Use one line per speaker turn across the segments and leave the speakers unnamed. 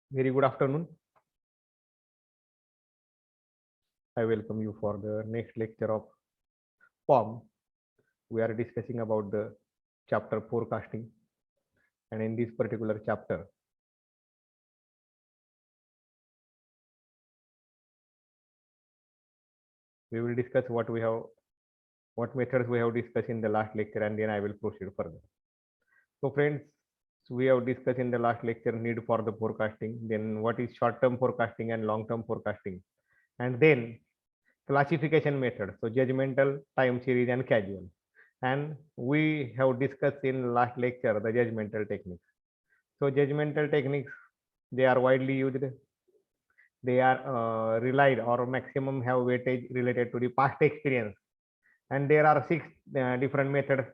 Very good afternoon. I welcome you for the next lecture of POM. We are discussing about the chapter forecasting, and in this particular chapter, we will discuss what methods we have discussed in the last lecture, and then I will proceed further. So, friends, we have discussed in the last lecture need for the forecasting, then what is short-term forecasting and long-term forecasting, and then classification method, so judgmental, time series, and casual. And we have discussed in last lecture the judgmental techniques. So judgmental techniques, they are widely used. They are relied or maximum have weightage related to the past experience. And there are six different methods: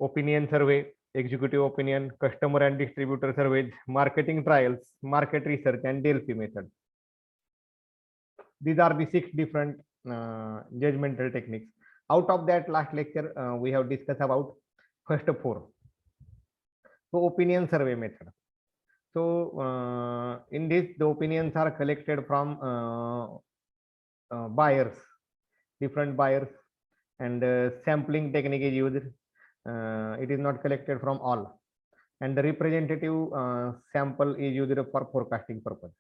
opinion survey, executive opinion, customer and distributor surveys, marketing trials, market research, and Delphi method. These are the six different judgmental techniques. Out of that, last lecture we have discussed about first four. So opinion survey method. So in this, the opinions are collected from buyers, different buyers, and sampling technique is used. It is not collected from all, and the representative sample is used for forecasting purpose.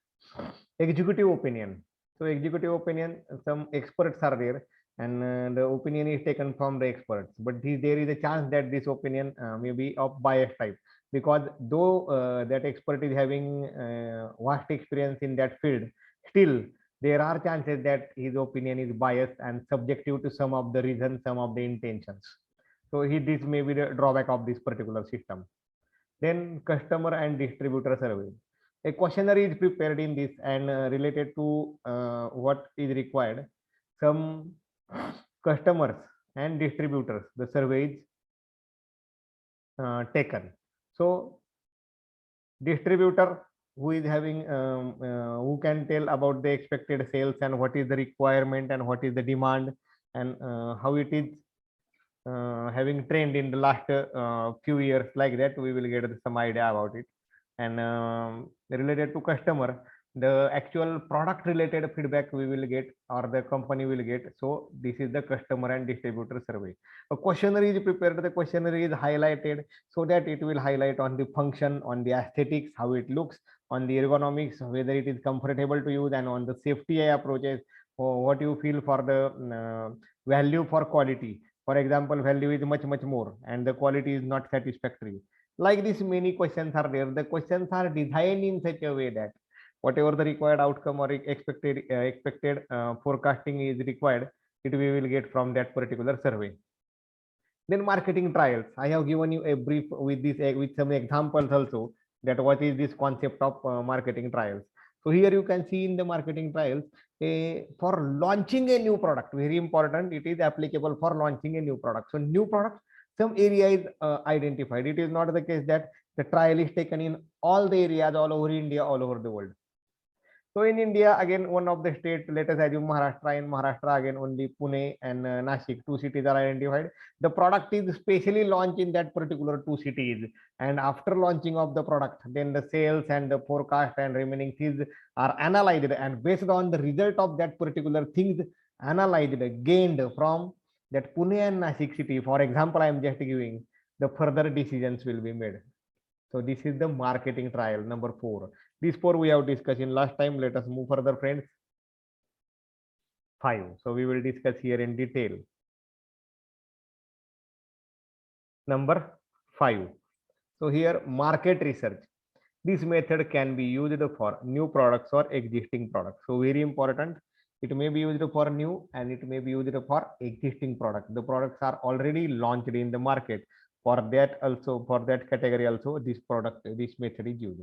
Executive opinion. So executive opinion, some experts are there, and the opinion is taken from the experts, but there is a chance that this opinion may be of bias type, because though that expert is having vast experience in that field, still there are chances that his opinion is biased and subjective to some of the reasons, some of the intentions. So this may be the drawback of this particular system. Then customer and distributor survey. A questionnaire is prepared in this and related to what is required. Some customers and distributors, the survey is taken. So distributor who is having who can tell about the expected sales and what is the requirement and what is the demand, and how it is having trend in the last few years, like that we will get some idea about it. And related to customer, the actual product related feedback we will get or the company will get. So this is the customer and distributor survey. A questionnaire is prepared, the questionnaire is highlighted so that it will highlight on the function, on the aesthetics, how it looks, on the ergonomics, whether it is comfortable to use, and on the safety approaches, or what you feel for the value for quality. For example, value is much more and the quality is not satisfactory. Like this, many questions are there. The questions are designed in such a way that whatever the required outcome or expected forecasting is required, it we will get from that particular survey. Then marketing trials. I have given you a brief with this with some examples also, that what is this concept of marketing trials. So here you can see in the marketing trials, for launching a new product, very important, it is applicable for launching a new product. So new product, some area is identified. It is not the case that the trial is taken in all the areas all over India, all over the world. So in India, again, one of the states, let us assume Maharashtra. In Maharashtra, again, only Pune and Nashik, two cities are identified. The product is specially launched in that particular two cities. And after launching of the product, then the sales and the forecast and remaining things are analyzed. And based on the result of that particular things analyzed, gained from that Pune and Nashik city, for example, I am just giving, the further decisions will be made. So this is the marketing trial number 4. These 4 we have discussed in last time. Let us move further, friends. 5. So we will discuss here in detail. Number 5. So here, market research. This method can be used for new products or existing products. So very important. It may be used for new and it may be used for existing product. The products are already launched in the market. For that also, for that category also, this method is used.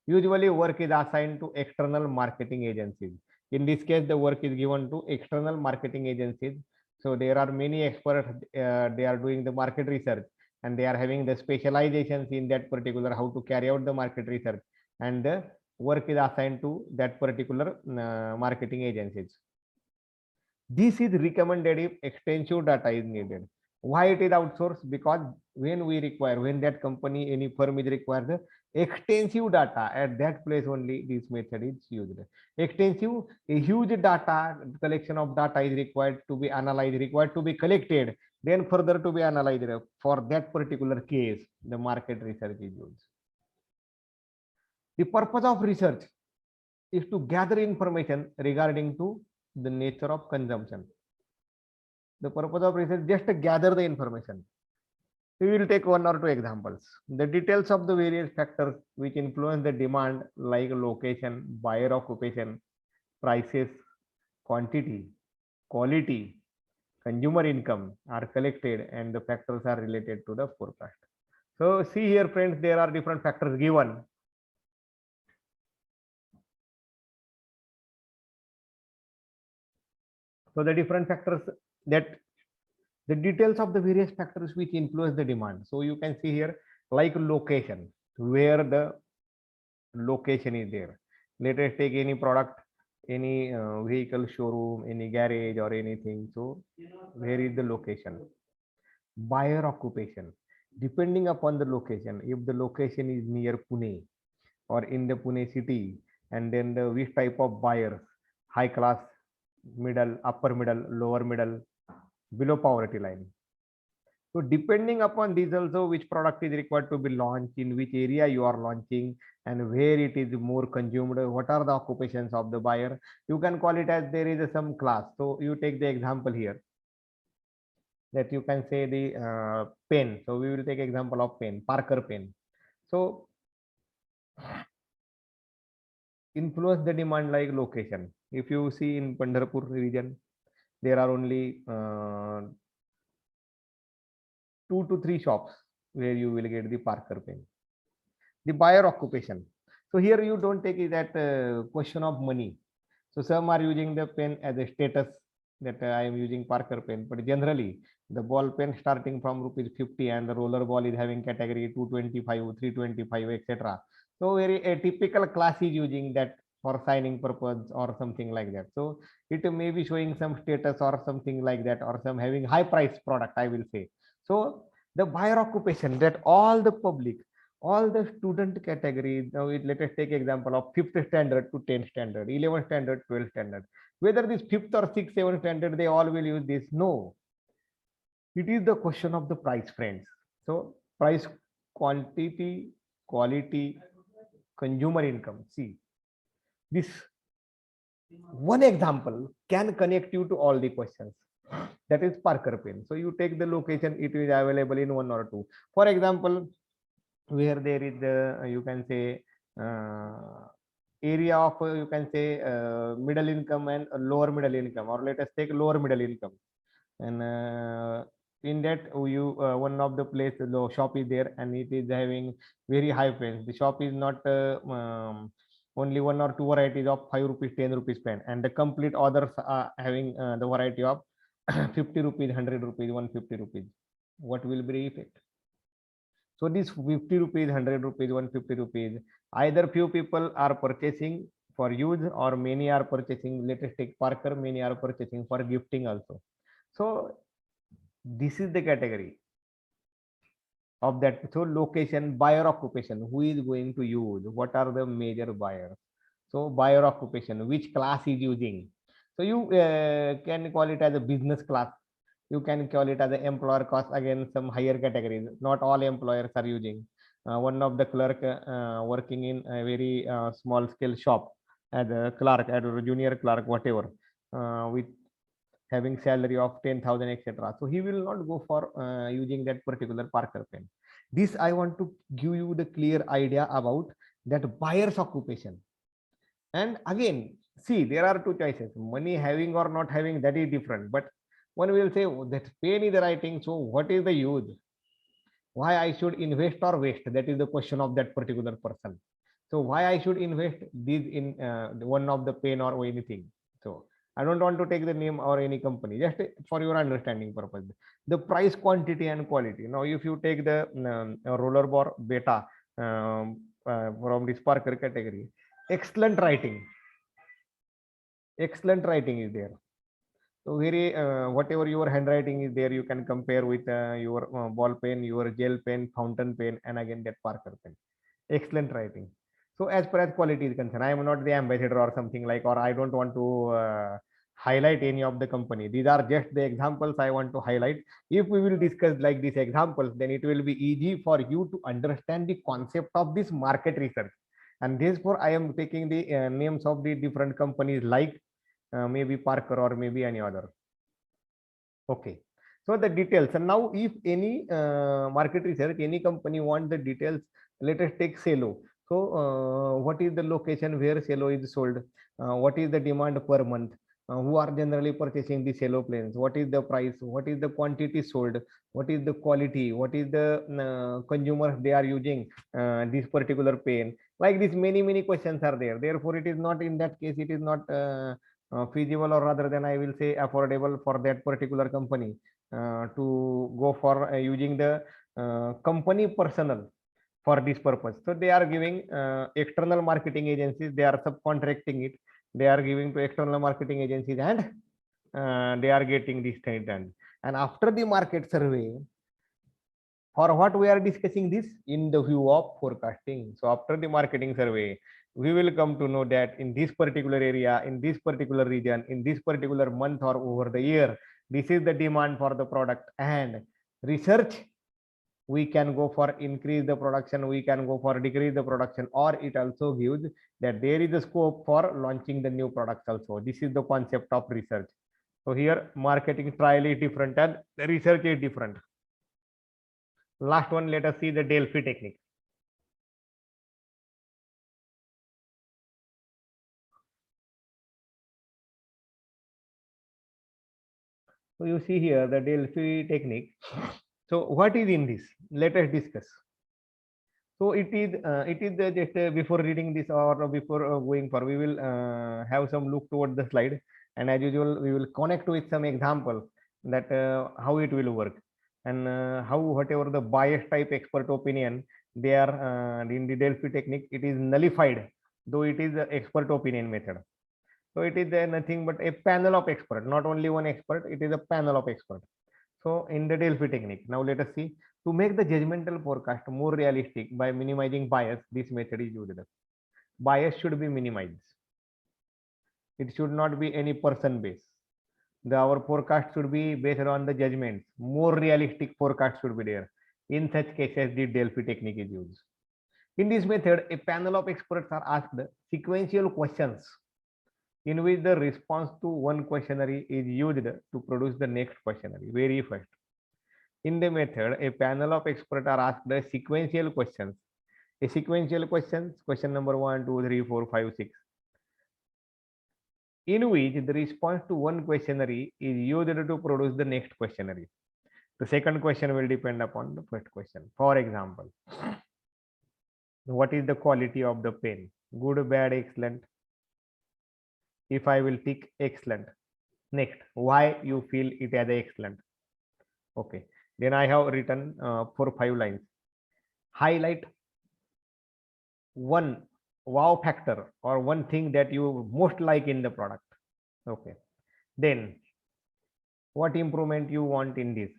Usually work is assigned to external marketing agencies. In this case, the work is given to external marketing agencies. So there are many experts, they are doing the market research and they are having the specializations in that particular, how to carry out the market research, and the work is assigned to that particular marketing agencies. This is recommended if extensive data is needed. Why it is outsourced? Because when that company, any firm is required the extensive data, at that place only this method is used. Extensive, a huge data collection of data is required to be analyzed, required to be collected, then further to be analyzed. For that particular case, the market research is used. The purpose of research is to gather information regarding to the nature of consumption. The purpose of research just to gather the information. We will take one or two examples. The details of the various factors which influence the demand, like location, buyer occupation, prices, quantity, quality, consumer income, are collected, and the factors are related to the forecast. So see here, friends, there are different factors given. So the different factors, that the details of the various factors which influence the demand. So you can see here, like location, where the location is there. Let us take any product, any vehicle showroom, any garage or anything. So where is the location? Buyer occupation, depending upon the location. If the location is near Pune or in the Pune city, and then the which type of buyers, high class, middle, upper middle, lower middle, below poverty line. So depending upon this also, which product is required to be launched, in which area you are launching, and where it is more consumed, what are the occupations of the buyer, you can call it as there is some class. So you take the example here, that you can say the pen. So we will take example of pen, Parker pen. So influence the demand like location. If you see in Pandharpur region, there are only 2 to 3 shops where you will get the Parker pen. The buyer occupation. So here you don't take it that question of money. So some are using the pen as a status, that I am using Parker pen, but generally the ball pen starting from ₹50 and the roller ball is having category 225, 325, etc. So very a typical class is using that for signing purpose or something like that. So it may be showing some status or something like that, or some having high price product, I will say. So the buyer occupation, that all the public, all the student categories. Now let us take example of 5th standard to 10th standard, 11th standard, 12th standard. Whether this 5th or 6th, 7th standard, they all will use this. No, it is the question of the price, friends. So price, quantity, quality, consumer income. See, this one example can connect you to all the questions. That is Parker pen. So you take the location, it is available in 1 or 2. For example, where there is the you can say area of you can say middle income and lower middle income, or let us take lower middle income, and in that you one of the place the shop is there, and it is having very high pens. The shop is not only 1 or 2 varieties of ₹5, ₹10 pen, and the complete others are having the variety of ₹50, ₹100, ₹150. What will be the effect? So this ₹50, ₹100, ₹150, either few people are purchasing for use, or many are purchasing. Let us take Parker, many are purchasing for gifting also. So this is the category of that. So location, buyer occupation, who is going to use, what are the major buyers. So buyer occupation, which class is using. So you can call it as a business class. You can call it as an employer cost. Again, some higher categories. Not all employers are using. One of the clerk working in a very small scale shop as a clerk, as a junior clerk, whatever, with having salary of 10,000, etc. So he will not go for using that particular Parker pen. This I want to give you the clear idea about that buyer's occupation. And again, see, there are two choices: money having or not having, that is different. But one will say, oh, that pen is writing, so what is the use? Why I should invest or waste? That is the question of that particular person. So why I should invest this in one of the pen or anything? So I don't want to take the name or any company, just for your understanding purpose. The price, quantity, and quality. Now, if you take the rollerball beta from this Parker category, excellent writing is there. So very whatever your handwriting is there, you can compare with your ball pen, your gel pen, fountain pen, and again that Parker pen. Excellent writing. So as per as quality is concerned, I am not the ambassador or something like, or I don't want to highlight any of the company. These are just the examples I want to highlight. If we will discuss like these examples, then it will be easy for you to understand the concept of this market research. And therefore, I am taking the names of the different companies like maybe Parker or maybe any other. Okay. So the details. And now if any market research, any company want the details, let us take Cello. So what is the location where Cello is sold? What is the demand per month? Who are generally purchasing the Cello planes? What is the price? What is the quantity sold? What is the quality? What is the consumers they are using this particular pen? Like this, many questions are there. Therefore, it is not in that case. It is not feasible, or rather than I will say affordable for that particular company to go for using the company personnel for this purpose. So they are giving external marketing agencies, they are subcontracting it, they are giving to external marketing agencies, and they are getting this thing done. And after the market survey, for what we are discussing this in the view of forecasting. So after the marketing survey, we will come to know that in this particular area, in this particular region, in this particular month or over the year, this is the demand for the product. And research, we can go for increase the production, we can go for decrease the production, or it also gives that there is a scope for launching the new products also. This is the concept of research. So here marketing trial is different and the research is different. Last one, let us see the Delphi technique. So you see here the Delphi technique. So what is in this? Let us discuss. So it is just before reading this or before going for, we will have some look toward the slide, and as usual we will connect with some example that how it will work, and how whatever the bias type expert opinion they are in the Delphi technique, it is nullified, though it is the expert opinion method. So it is nothing but a panel of expert, not only one expert, it is a panel of expert. So in the Delphi technique, now let us see, to make the judgmental forecast more realistic by minimizing bias, this method is used. Bias should be minimized. It should not be any person based. Our forecast should be based on the judgments. More realistic forecast should be there. In such cases, the Delphi technique is used. In this method, a panel of experts are asked sequential questions in which the response to one questionnaire is used to produce the next questionnaire very first. In the method, a panel of experts are asked the sequential questions. A sequential questions, question number 1, 2, 3, 4, 5, 6, in which the response to one questionnaire is used to produce the next questionnaire. The second question will depend upon the first question. For example, what is the quality of the pen? Good, bad, excellent. If I will tick excellent. Next, why you feel it as excellent? Okay. Then I have written 4-5 lines. Highlight one wow factor or one thing that you most like in the product. Okay. Then what improvement you want in this?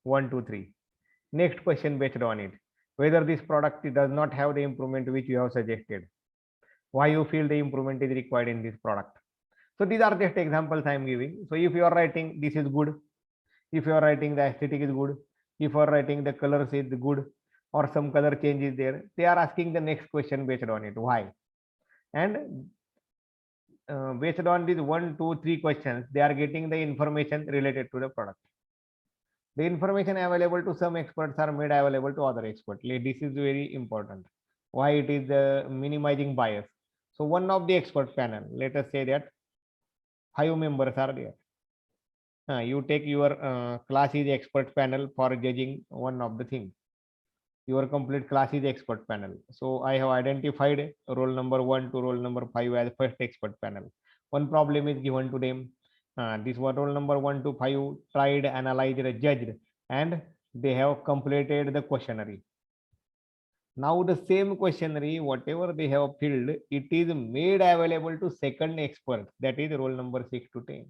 1, 2, 3. Next question based on it. Whether this product does not have the improvement which you have suggested. Why you feel the improvement is required in this product. So these are just examples I am giving. So if you are writing this is good, if you are writing the aesthetic is good, if you are writing the colors is good, or some color change is there, they are asking the next question based on it. Why? And based on these 1, 2, 3 questions, they are getting the information related to the product. The information available to some experts are made available to other experts. This is very important. Why it is minimizing bias. So one of the expert panel, let us say that 5 members are there. You take your class is expert panel for judging one of the things. Your complete class is expert panel. So I have identified roll number 1 to roll number 5 as first expert panel. One problem is given to them. This one roll number 1 to 5 tried, analyzed, judged, and they have completed the questionnaire. Now the same questionnaire, whatever they have filled, it is made available to second expert, that is roll number 6 to 10.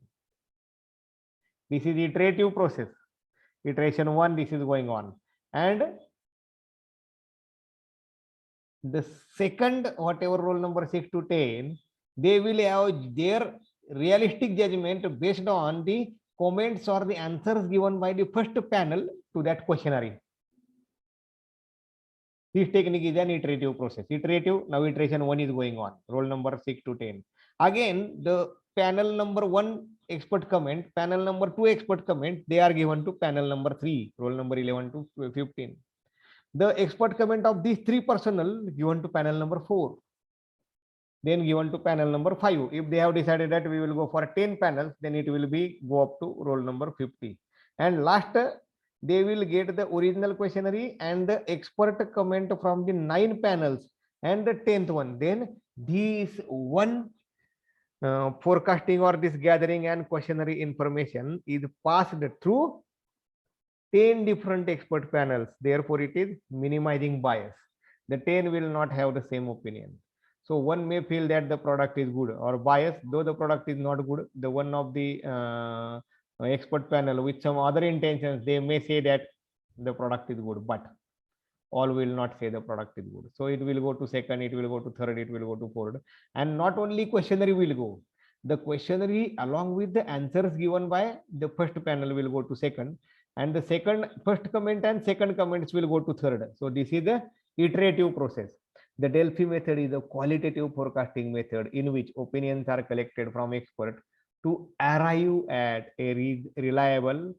This is iterative process. Iteration 1, this is going on. And the second, whatever roll number 6 to 10, they will have their realistic judgment based on the comments or the answers given by the first panel to that questionnaire. This technique is an iterative process. Iterative, now iteration 1 is going on, roll number 6 to 10. Again, the panel number 1 expert comment, panel number 2 expert comment, they are given to panel number 3, roll number 11 to 15. The expert comment of these 3 personnel given to panel number 4. Then given to panel number 5. If they have decided that we will go for 10 panels, then it will be go up to roll number 50. And last, they will get the original questionnaire and the expert comment from the 9 panels and the 10th one. Then this one forecasting or this gathering and questionnaire information is passed through 10 different expert panels. Therefore, it is minimizing bias. The 10 will not have the same opinion. So one may feel that the product is good or biased, though the product is not good. The one of the expert panel with some other intentions, they may say that the product is good, but all will not say the product is good. So it will go to second, it will go to third, it will go to fourth. And not only questionnaire will go, the questionnaire along with the answers given by the first panel will go to second, and the first comment and second comments will go to third. So this is the iterative process. The Delphi method is a qualitative forecasting method in which opinions are collected from experts to arrive at a reliable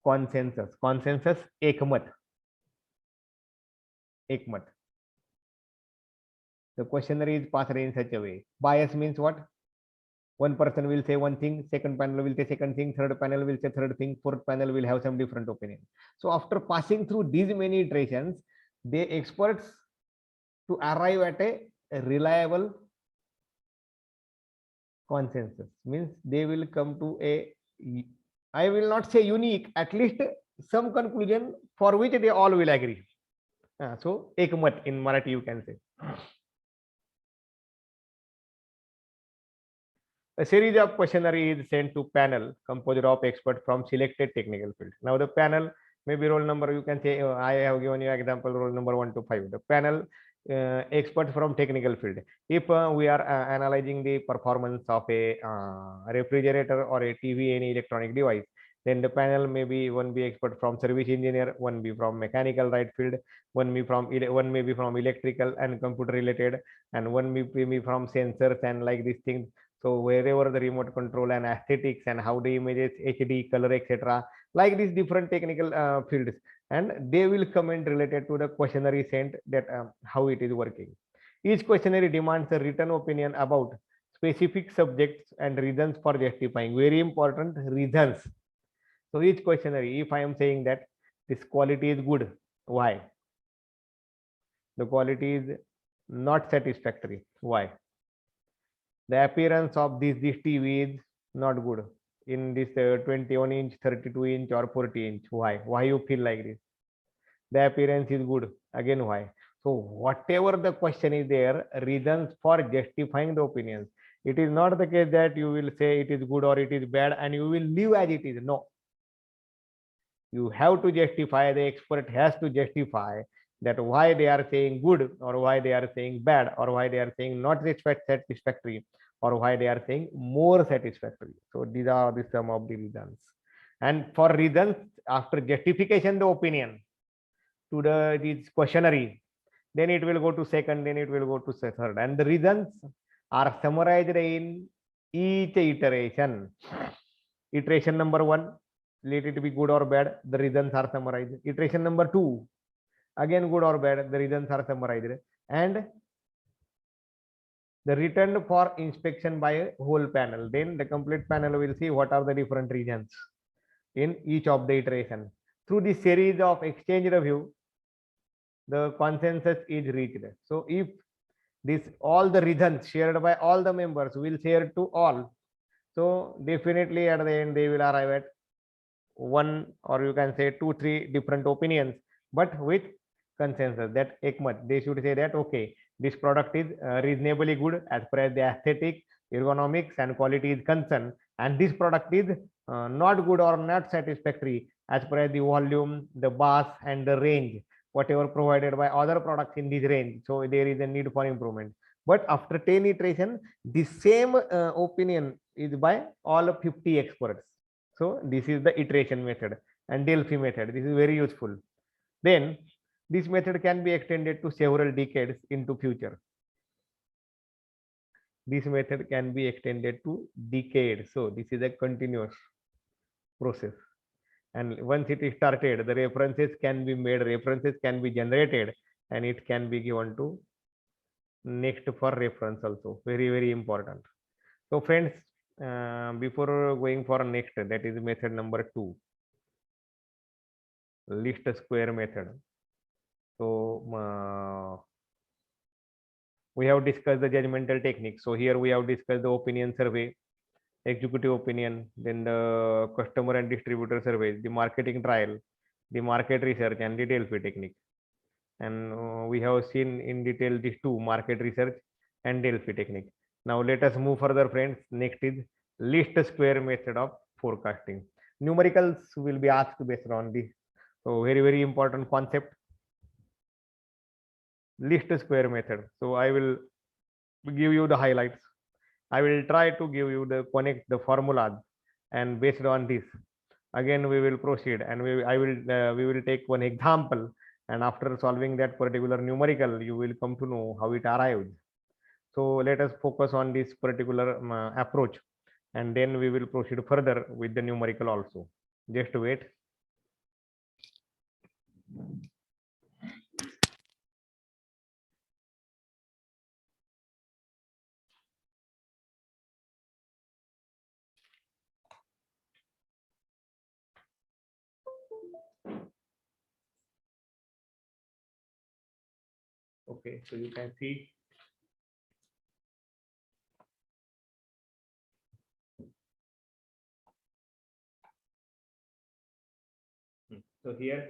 consensus. Consensus, ekmat. Ekmat. The questionnaire is passed in such a way. Bias means what? One person will say one thing, second panel will say second thing, third panel will say third thing, fourth panel will have some different opinion. So after passing through these many iterations, the experts to arrive at a reliable consensus means they will come to a, I will not say unique, at least some conclusion for which they all will agree. So ekmat in Marathi you can say. A series of questionnaire is sent to panel composed of experts from selected technical field. Now the panel maybe roll number, you can say, I have given you example roll number 1 to 5. The panel experts from technical field. If we are analyzing the performance of a refrigerator or a TV, any electronic device, then the panel may be one be expert from service engineer, one be from mechanical right field, one may be from electrical and computer related, and one may be from sensors and like these things. So wherever the remote control and aesthetics and how the images, HD, color, etc., like these different technical fields, and they will comment related to the questionnaire sent that how it is working. Each questionnaire demands a written opinion about specific subjects and reasons for justifying. Very important, reasons. So each questionnaire, if I am saying that this quality is good, why? The quality is not satisfactory, why? The appearance of this TV is not good in this 21 inch, 32 inch or 40 inch. Why you feel like this? The appearance is good, again why? So whatever the question is there, reasons for justifying the opinions. It is not the case that you will say it is good or it is bad and you will leave as it is. No, you have to justify, the expert has to justify that why they are saying good or why they are saying bad or why they are saying not satisfactory or why they are saying more satisfactory. So these are the sum of the reasons. And for reasons, after justification the opinion to this questionnaire, then it will go to second, then it will go to third, and the reasons are summarized in each iteration. Iteration number 1, let it be good or bad, the reasons are summarized. Iteration number 2, again good or bad, the reasons are summarized, and the returned for inspection by a whole panel. Then the complete panel will see what are the different reasons in each of the iteration. Through this series of exchange review, the consensus is reached. So if this all the reasons shared by all the members will share to all, so definitely at the end they will arrive at one, or you can say 2, 3 different opinions, but with consensus, that ekmat, they should say that okay, this product is reasonably good as far as the aesthetic, ergonomics and quality is concerned, and this product is not good or not satisfactory as per the volume, the bus and the range, whatever provided by other products in this range. So there is a need for improvement. But after 10 iteration, the same opinion is by all 50 experts. So this is the iteration method and Delphi method. This is very useful. Then this method can be extended to several decades into future. This method can be extended to decades. So this is a continuous process. And once it is started, the references can be made, references can be generated, and it can be given to next for reference also. Very, very important. So friends, before going for next, that is method number 2, least square method. So we have discussed the judgmental technique. So here we have discussed the opinion survey, executive opinion, then the customer and distributor surveys, the marketing trial, the market research, and the Delphi technique. And we have seen in detail these two, market research and Delphi technique. Now let us move further, friends. Next is least square method of forecasting. Numericals will be asked based on this. So very, very important concept. Least square method. So I will give you the highlights. I will try to give you the connect the formulas, and based on this, again we will proceed, and we will take one example, and after solving that particular numerical, you will come to know how it arrives. So let us focus on this particular approach, and then we will proceed further with the numerical also. Just wait. Okay, so you can see so here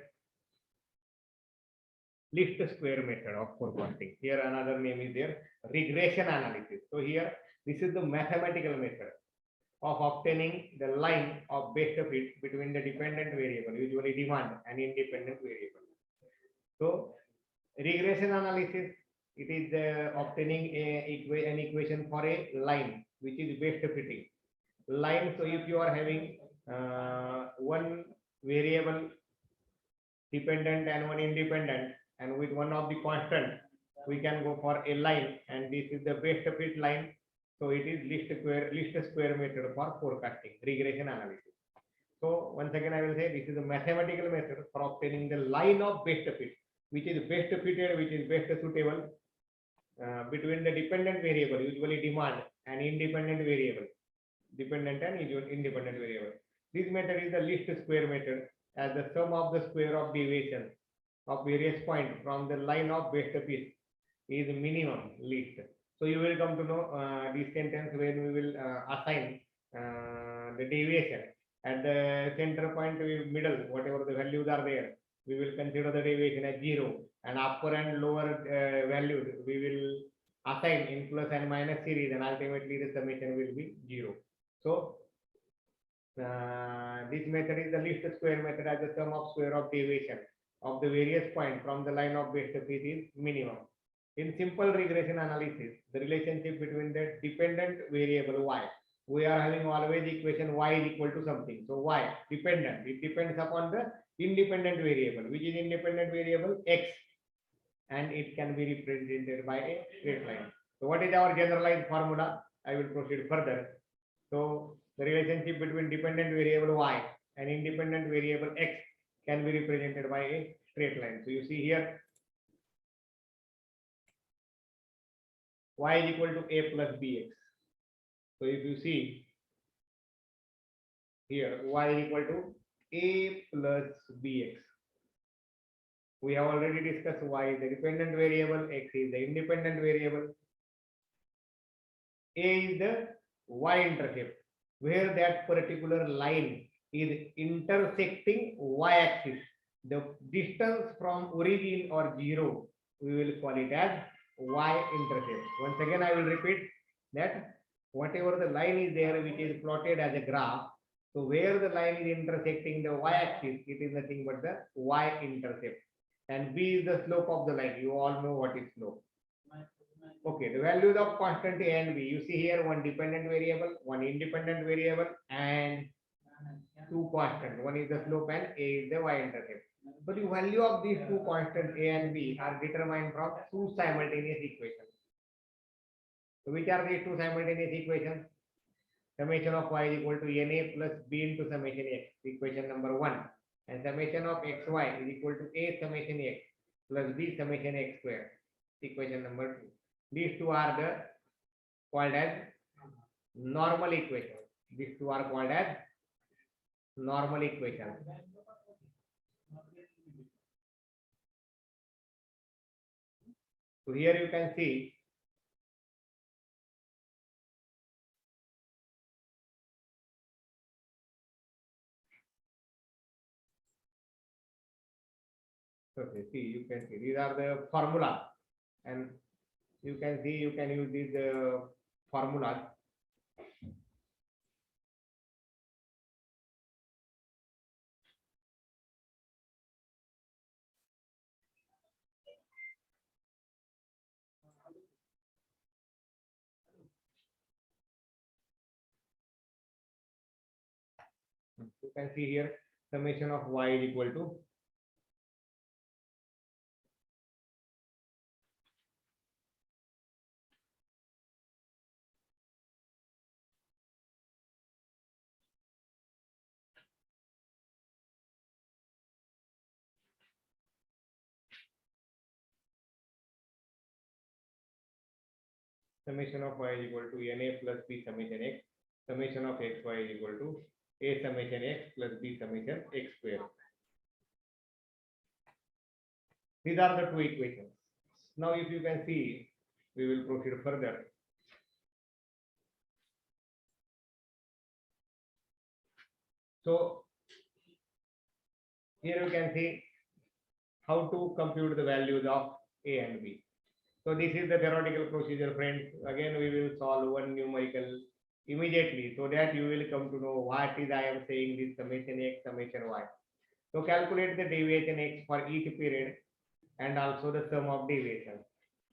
least square method of forecasting. Here another name is there, regression analysis. So here this is the mathematical method of obtaining the line of best fit between the dependent variable, usually demand, and independent variable. So regression analysis, it is obtaining an equation for a line which is best fitting line. So if you are having one variable dependent and one independent, and with one of the constant, we can go for a line, and this is the best fit line. So it is least square method for forecasting, regression analysis. So once again, I will say this is a mathematical method for obtaining the line of best fit, which is best fitted, which is best suitable between the dependent variable, usually demand, and independent variable, dependent and independent variable. This method is the least square method, as the sum of the square of deviation of various points from the line of best fit is minimum least. So you will come to know this sentence when we will assign the deviation at the center point, middle, whatever the values are there, we will consider the deviation as 0, and upper and lower values we will assign in plus and minus series, and ultimately the summation will be 0. So this method is the least square method, as the sum of square of deviation of the various points from the line of best fit is minimum. In simple regression analysis, the relationship between the dependent variable y, we are having always equation y is equal to something. So y dependent, it depends upon the independent variable, which is independent variable x, and it can be represented by a straight line. So what is our generalized formula? I will proceed further. So the relationship between dependent variable y and independent variable x can be represented by a straight line. So you see here, y is equal to a plus bx. So if you see here, y is equal to a plus bx. We have already discussed y is the dependent variable, x is the independent variable. A is the y-intercept, where that particular line is intersecting y-axis. The distance from origin or 0, we will call it as y-intercept. Once again, I will repeat that whatever the line is there, which is plotted as a graph, So where the line is intersecting the y-axis, it is nothing but the y-intercept. And b is the slope of the line. You all know what is slope. Okay, the values of constant a and b. You see here one dependent variable, one independent variable, and two constant. One is the slope and a is the y-intercept. So the value of these two constants a and b are determined from two simultaneous equations. So which are these two simultaneous equations? Summation of y is equal to na plus b into summation x, equation number 1. And summation of xy is equal to a summation x plus b summation x square, equation number 2. These two are the called as normal equations. These two are called as normal equations. So here you can see okay, see, you can see these are the formulas, and you can see you can use these formulas. You can see here summation of y is equal to summation of y is equal to na plus b summation x, summation of xy is equal to a summation x plus b summation x square. These are the two equations. Now if you can see, we will proceed further. So here you can see how to compute the values of a and b. So this is the theoretical procedure, friends. Again, we will solve one numerical immediately so that you will come to know what is I am saying this summation x, summation y. So calculate the deviation x for each period and also the sum of deviations.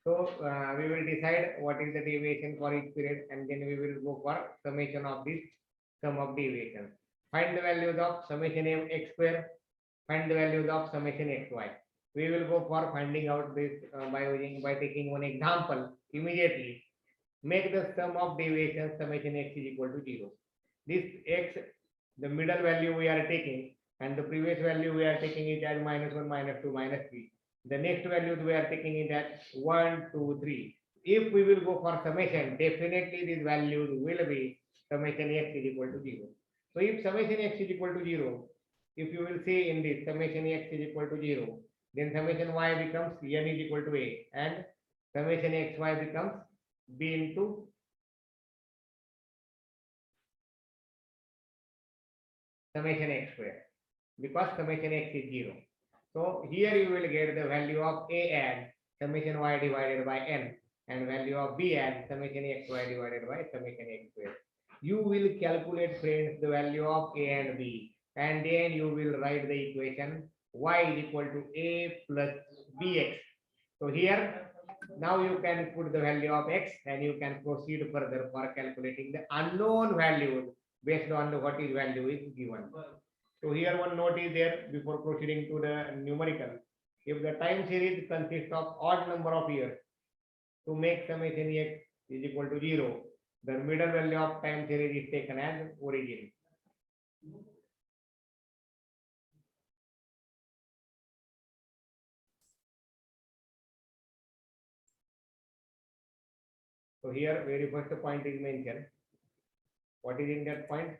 So we will decide what is the deviation for each period, and then we will go for summation of this sum of deviations. Find the values of summation x square, find the values of summation xy. We will go for finding out this by taking one example immediately. Make the sum of deviations summation x is equal to 0. This x, the middle value we are taking, and the previous value we are taking it as -1, -2, -3. The next values we are taking it as 1, 2, 3. If we will go for summation, definitely these values will be summation x is equal to 0. So if summation x is equal to 0, if you will see in this summation x is equal to 0, then summation y becomes n is equal to a, and summation xy becomes b into summation x square, because summation x is 0. So here you will get the value of a and summation y divided by n, and value of b and summation xy divided by summation x square. You will calculate, friends, the value of a and b, and then you will write the equation y is equal to a plus bx. So here now you can put the value of x, and you can proceed further for calculating the unknown values based on the what is value is given. So here one note is there before proceeding to the numerical. If the time series consists of odd number of years, to make summation x is equal to 0, the middle value of time series is taken as origin. So here very first point is mentioned. What is in that point?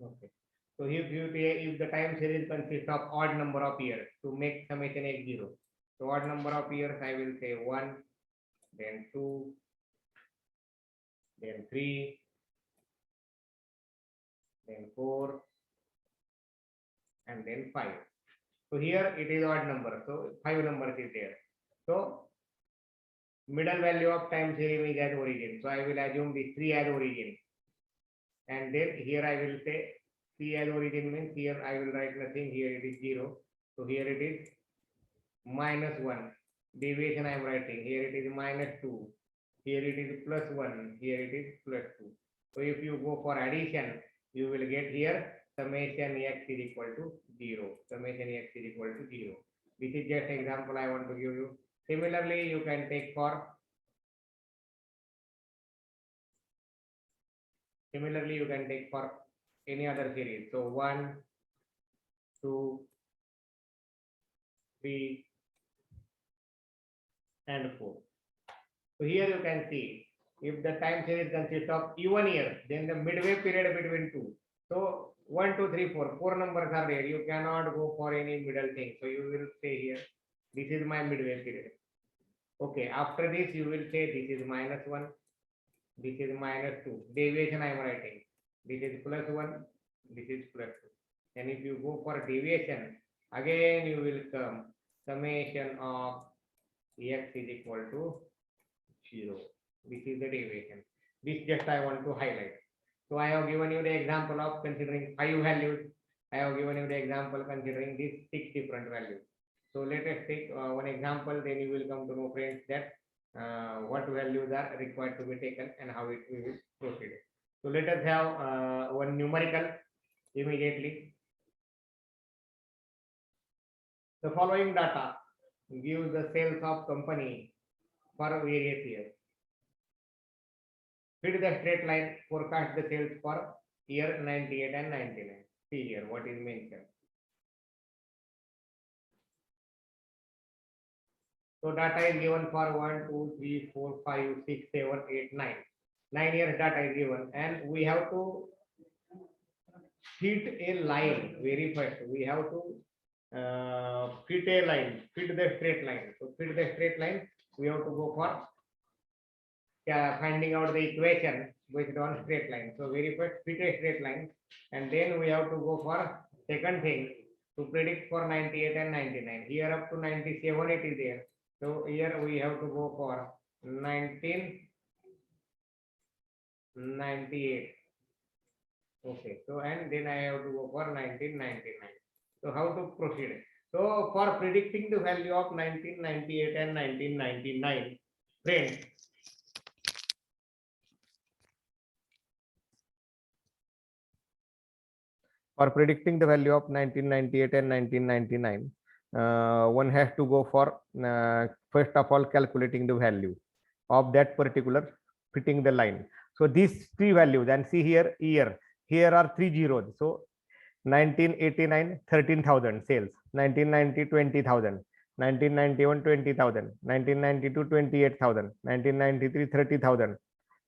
Okay. So if the time series consists of odd number of years, to make summation x 0. So odd number of years, I will say 1, then 2, then 3, then 4, and then 5. So here it is odd number, so 5 numbers is there. So middle value of time series is as origin. So I will assume this 3 as origin. And then here I will say C as origin means here I will write nothing, here it is 0. So here it is -1. Deviation I am writing, here it is -2. Here it is +1, here it is +2. So if you go for addition, you will get here summation x is equal to 0. Summation x is equal to 0. This is just example I want to give you. Similarly, you can take for any other series. So 1, 2, 3, and 4. So here you can see if the time series consists of even year, then the midway period between two. So 1, 2, 3, 4, 4 numbers are there. You cannot go for any middle thing. So you will say here, this is my midway period. Okay, after this you will say this is -1, this is -2. Deviation I am writing. This is +1, this is +2. And if you go for deviation, again you will come summation of x is equal to 0. This is the deviation. This just I want to highlight. So I have given you the example of considering 5 values. I have given you the example considering these 6 different values. So let us take one example, then you will come to know, friends, that what values are required to be taken and how it will proceed. So let us have one numerical immediately. The following data gives the sales of company for various years. Fit the straight line, forecast the sales for year 98 and 99. See here what is mentioned. So data is given for 1, 2, 3, 4, 5, 6, 7, 8, 9. 9 years data is given, and we have to fit a line very first. We have to fit a line, fit the straight line. So fit the straight line, we have to go for finding out the equation based on straight line. So very first fit a straight line, and then we have to go for second thing to predict for 98 and 99. Here up to 97 it is there. So here we have to go for 1998. Okay, so and then I have to go for 1999. So how to proceed? So for predicting the value of 1998 and 1999, friends, for predicting the value of 1998 and 1999, one has to go for first of all calculating the value of that particular fitting the line. So these 3 values, and see here year, here are 3 zeros. So 1989 13,000 sales, 1990 20,000, 1991 20,000, 1992 28,000, 1993 30,000,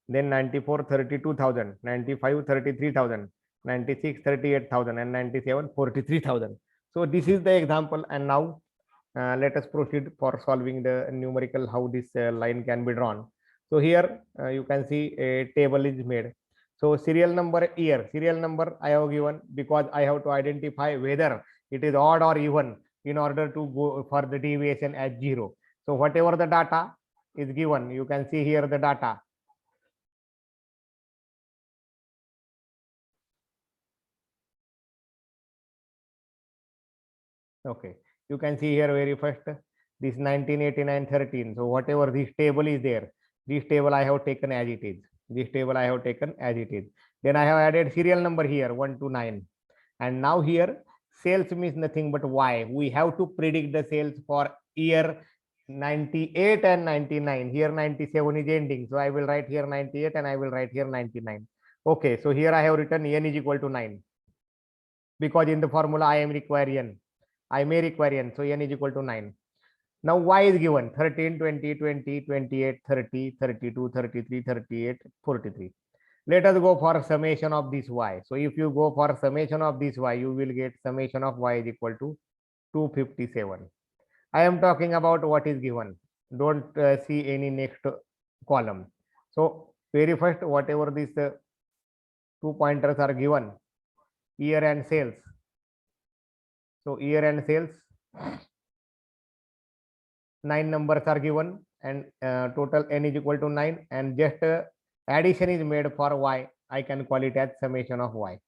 then 94 32,000, 95 33,000, 96 38,000, and 97 43,000. So this is the example, and now let us proceed for solving the numerical how this line can be drawn. So here you can see a table is made. So serial number year, serial number I have given because I have to identify whether it is odd or even in order to go for the deviation as 0. So whatever the data is given, you can see here the data. Okay, you can see here very first this 1989 13. So whatever this table is there, this table I have taken as it is. This table I have taken as it is. Then I have added serial number here 1 to 9. And now here sales means nothing but Y. We have to predict the sales for year 98 and 99. Here 97 is ending. So I will write here 98 and I will write here 99. Okay, so here I have written n is equal to 9. Because in the formula I am require n. I may require n. So n is equal to 9. Now Y is given 13, 20, 20, 28, 30, 32, 33, 38, 43. Let us go for summation of this Y. So if you go for summation of this Y, you will get summation of Y is equal to 257. I am talking about what is given. Don't see any next column. So very first, whatever these 2 pointers are given, year end sales. So year end sales, 9 numbers are given and total n is equal to 9, and just addition is made for y. I can call it as summation of y.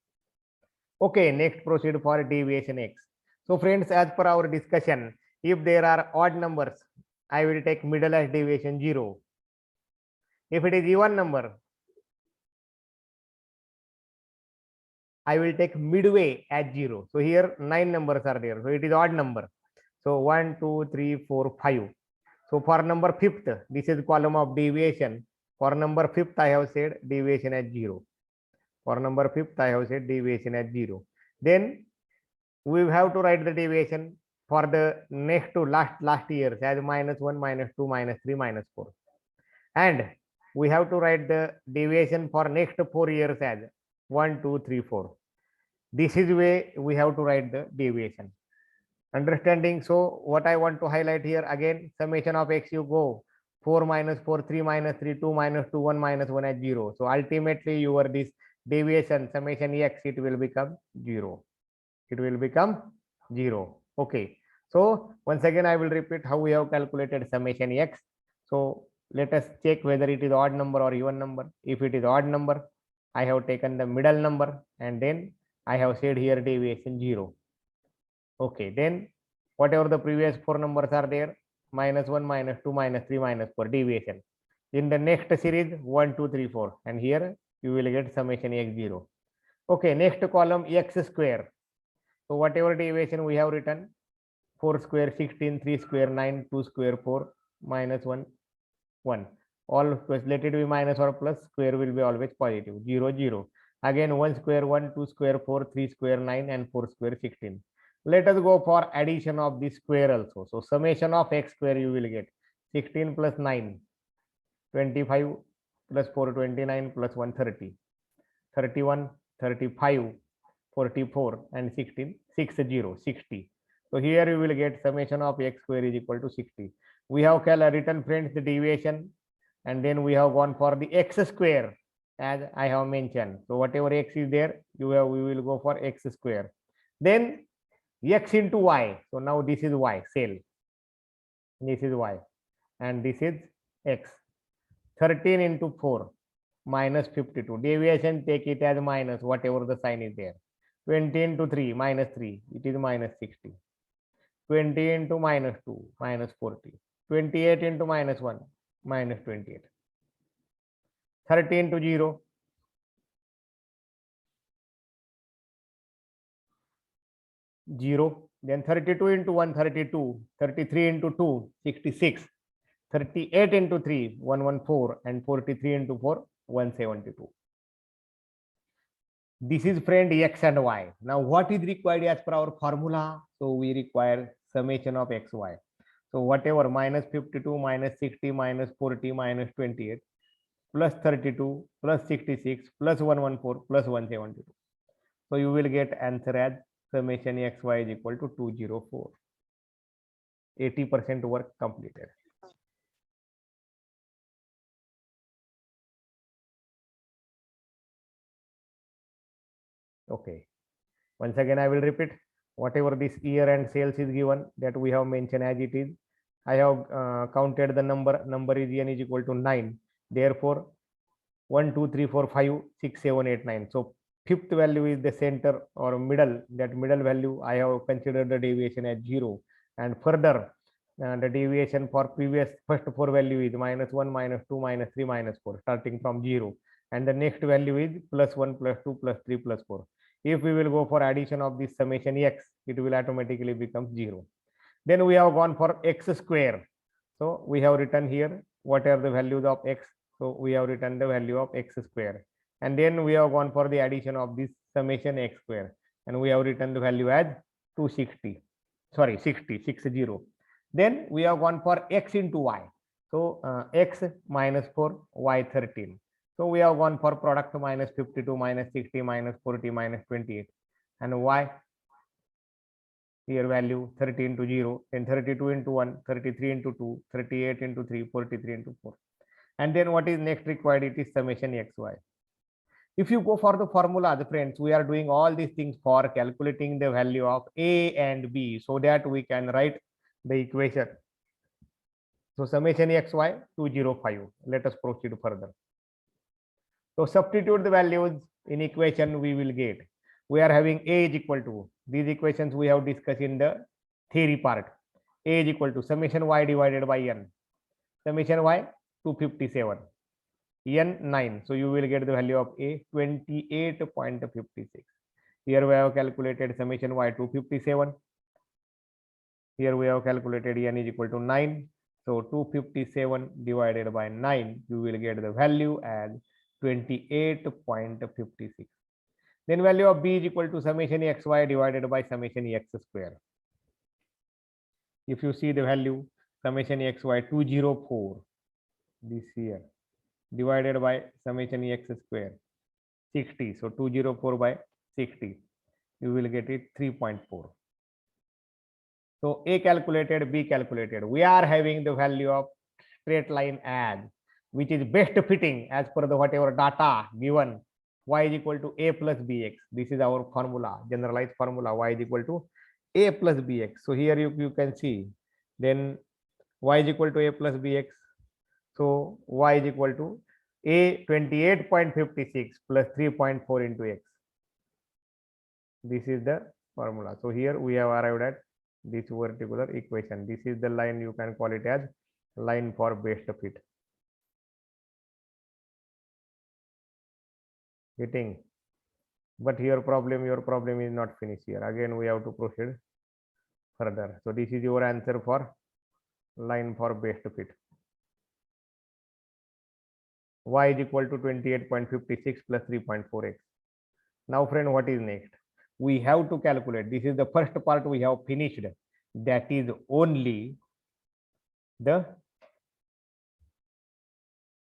Okay, next proceed for deviation x. So friends, as per our discussion, if there are odd numbers, I will take middle as deviation 0. If it is even number, I will take midway as 0. So here 9 numbers are there. So it is odd number. So 1, 2, 3, 4, 5. So for number 5th, this is column of deviation. For number 5th, I have said deviation as 0. For number 5th, I have said deviation as 0. Then we have to write the deviation for the next to last years as -1, -2, -3, -4. And we have to write the deviation for next 4 years as 1, 2, 3, 4. This is way we have to write the deviation. Understanding? So what I want to highlight here again, summation of x, you go 4 minus 4, 3 minus 3, 2 minus 2, 1 minus 1 as 0. So ultimately your this deviation summation x, it will become 0. It will become 0. Okay. So once again, I will repeat how we have calculated summation x. So let us check whether it is odd number or even number. If it is odd number, I have taken the middle number and then I have said here deviation 0. Okay, then whatever the previous 4 numbers are there, -1, -2, -3, -4 deviation. In the next series 1, 2, 3, 4, and here you will get summation x 0. Okay, next column x square. So whatever deviation we have written, 4 square 16, 3 square 9, 2 square 4, -1, 1. All let it be minus or plus, square will be always positive. 0, 0. Again 1 square 1, 2 square 4, 3 square 9, and 4 square 16. Let us go for addition of the square also. So summation of x square you will get 16 plus 9, 25 plus 4, 29 plus 1, 30, 31, 35, 44, and 16, 60. So here you will get summation of x square is equal to 60. We have written, friends, the deviation, and then we have gone for the x square as I have mentioned. So whatever x is there, we will go for x square. Then x into y. So now this is y, cell. This is y, and this is x. 13 into 4 minus 52. Deviation, take it as minus, whatever the sign is there. 20 into 3 minus 3, it is minus 60. 20 into minus 2 minus 40. 28 into minus 1 minus 28. 30 into 0. 0. Then 32 into 1, 32. 33 into 2, 66. 38 into 3, 114, and 43 into 4, 172. This is, friend, x and y. Now what is required as per our formula? So we require summation of x, y. So whatever minus 52, minus 60, minus 40, minus 28, plus 32, plus 66, plus 114, plus 172. So you will get answer as summation x, y is equal to 204. 80% work completed. Okay. Once again, I will repeat whatever this year and sales is given, that we have mentioned as it is. I have counted the number is n is equal to 9. Therefore, 1, 2, 3, 4, 5, 6, 7, 8, 9. So fifth value is the center or middle. That middle value I have considered the deviation as 0. And further, the deviation for previous first 4 value is -1, -2, -3, -4, starting from 0. And the next value is +1, +2, +3, +4. If we will go for addition of this summation x, it will automatically become 0. Then we have gone for x square. So we have written here what are the values of x. So we have written the value of x square. And then we have gone for the addition of this summation x square. And we have written the value as 260. Sorry, 60. Then we have gone for x into y. So x minus 4, y 13. So we have gone for product minus 52, minus 60, minus 40, minus 28. And y, here value 30 into 0, then 32 into 1, 33 into 2, 38 into 3, 43 into 4. And then what is next required? It is summation xy. If you go for the formula, the friends, we are doing all these things for calculating the value of A and B so that we can write the equation. So summation xy 205. Let us proceed further. So substitute the values in equation we will get. We are having A is equal to, these equations we have discussed in the theory part. A is equal to summation y divided by n. Summation y 257. N 9. So you will get the value of A 28.56. Here we have calculated summation y 257. Here we have calculated n is equal to 9. So 257 divided by 9, you will get the value as 28.56. Then value of B is equal to summation xy divided by summation x square. If you see the value, summation xy 204 this here divided by summation x square 60. So 204 by 60, you will get it 3.4. So A calculated, B calculated. We are having the value of straight line as which is best fitting as per the whatever data given. Y is equal to A plus Bx. This is our formula, generalized formula. Y is equal to A plus Bx. So here you can see, then Y is equal to A plus Bx. So Y is equal to A 28.56 plus 3.4 into x. This is the formula. So here we have arrived at this particular equation. This is the line, you can call it as line for best fit. Getting? But your problem is not finished here. Again, we have to proceed further. So this is your answer for line for best fit. Y is equal to 28.56 plus 3.4x. Now friend, what is next? We have to calculate. This is the first part we have finished. That is only the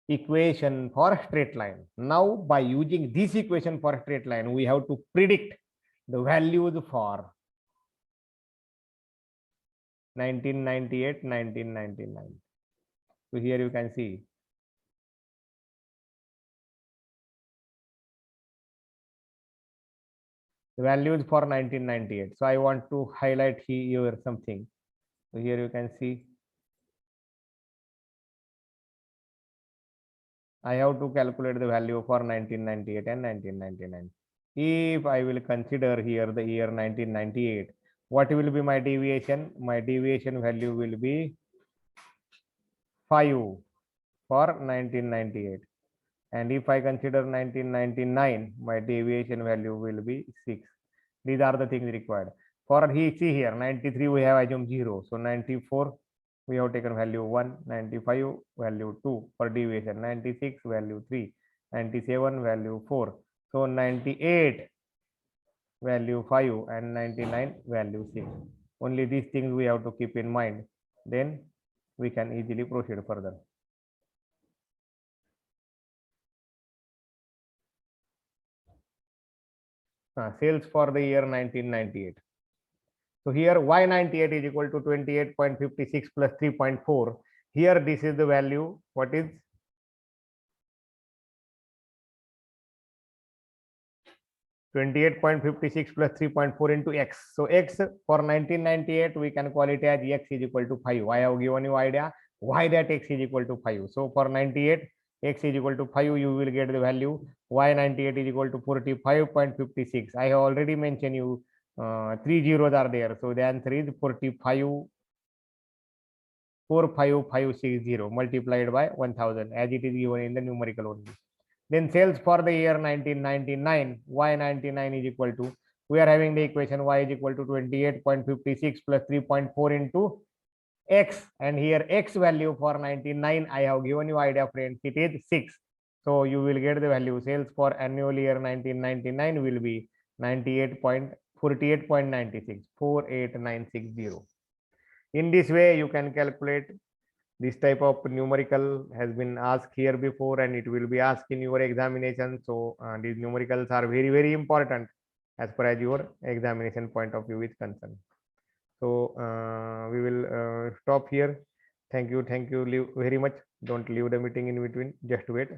equation for straight line. Now by using this equation for straight line, we have to predict the values for 1998, 1999. So here you can see the values for 1998. So I want to highlight here something. So here you can see I have to calculate the value for 1998 and 1999. If I will consider here the year 1998, what will be my deviation? My deviation value will be 5 for 1998. And if I consider 1999, my deviation value will be 6. These are the things required. For see here, 93 we have assumed 0. So 94 we have taken value 1, 95 value 2 for deviation, 96 value 3, 97 value 4. So 98 value 5 and 99 value 6. Only these things we have to keep in mind. Then we can easily proceed further. Sales for the year 1998. So here Y98 is equal to 28.56 plus 3.4. Here this is the value. What is 28.56 plus 3.4 into x. So x for 1998 we can call it as x is equal to 5. I have given you idea why that x is equal to 5. So for 98 x is equal to 5, you will get the value Y98 is equal to 45.56. I have already mentioned you 3 zeros are there. So the answer is 45560 multiplied by 1000 as it is given in the numerical only. Then sales for the year 1999, Y99 is equal to, we are having the equation Y is equal to 28.56 plus 3.4 into x, and here x value for 99 I have given you idea friends, it is 6. So you will get the value sales for annual year 1999 will be 48.96 48960. In this way you can calculate. This type of numerical has been asked here before and it will be asked in your examination. So these numericals are very, very important as far as your examination point of view is concerned. So we will stop here. Thank you very much. Don't leave the meeting in between. Just wait.